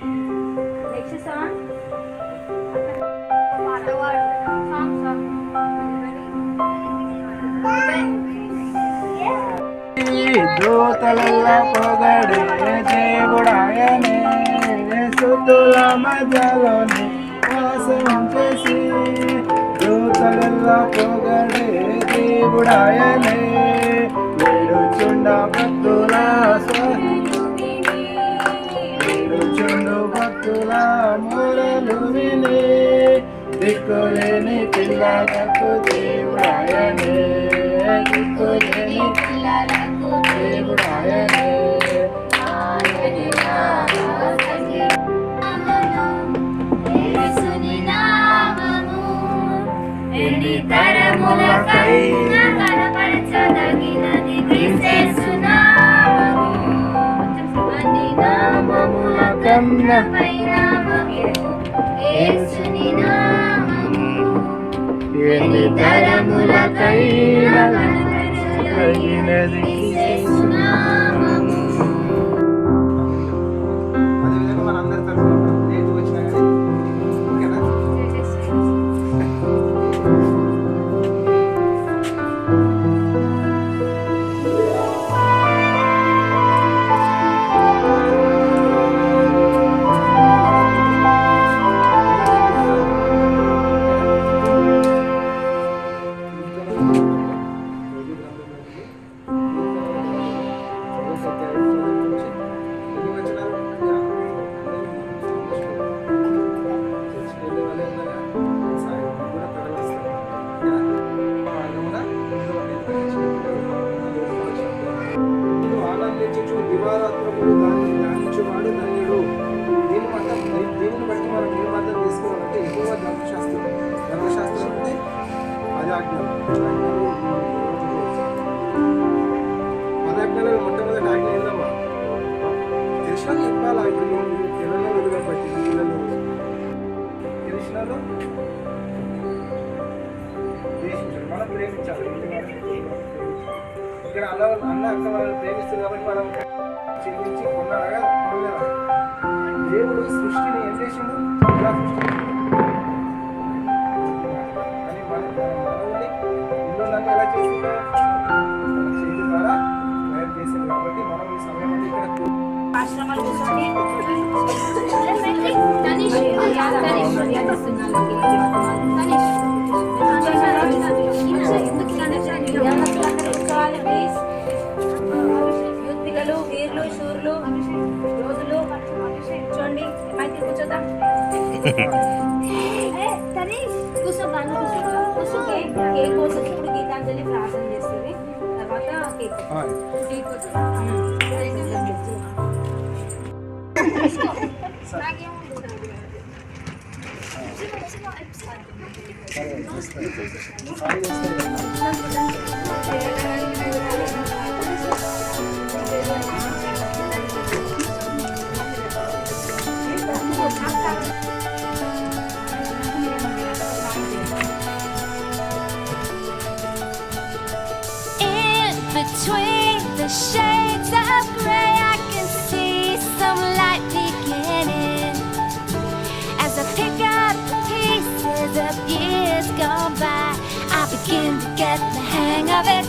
Next song పాట పాడు song song దూతల పొగడే దేవుడాయనే సుతుల మధ్యలోని వాసం చేసి దూతల పొగడే దేవుడాయనే వేడుచుండ భక్తుల వేడుచుండు భక్తుల మొరలు విని దిక్కులేని పిల్లలకు దేవుడాయనే దిక్కులేని పిల్లలకు దేవుడాయనే ఎన్ని తరములకైనా కనపరచదగినది క్రీస్తు నామము అన్ని నామముల కన్నా పైనామము యేసుని నామము ఎన్ని తరములకైనా కనపరచదగినది క్రీస్తు నామము. అదేవిధంగా మనందరి తరఫున లేట్ వచ్చినా కానీ ఓకేనా? దివారాత్రములు దాన్ని ధ్యానించేవాడు ధన్యుడు. దీన్ని బట్టి మనం ఏం అర్థం చేసుకోవాలంటే ఎక్కువ ధర్మశాస్త్రం అంటే అది ఆజ్ఞలు మొట్టమొదటి ఆజ్ఞ ఏందమ్మా తెలిసిన చెప్పాలా? ఇప్పుడు పిల్లలు వెలుగు బట్టి పిల్లలు తెలిసినలో ద్వేషించారు, మనం ప్రేమించాలి. ఇక్కడ అన్న అక్క వాళ్ళని ప్రేమిస్తుంది కాబట్టి మనం చెల్లించి కొన్నారా కొనలేదా? దేవుడు సృష్టిని ఏం చేసిండు? ఇలా సృష్టించిండు. కానీ మనల్ని ఇల్లు ఎలా చేసిందో మన చేతి ద్వారా తయారు చేసింది. కాబట్టి మనం ఈ సమయంలో ఇక్కడ ఆశ్రమాలు కూర్చొని తనీష్ పిల్లలు వీర్లు శూర్లు రోజులు చూడండి పైకి కూర్చోదా కూర్చోబాను కూర్చో కేక్ కోసం ఇప్పుడు గీతాంజలి ప్రార్థన చేస్తుంది. తర్వాత cake Between the shades of gray, I can see some light beginning. As I pick up the pieces of years gone by, I begin to get the hang of it.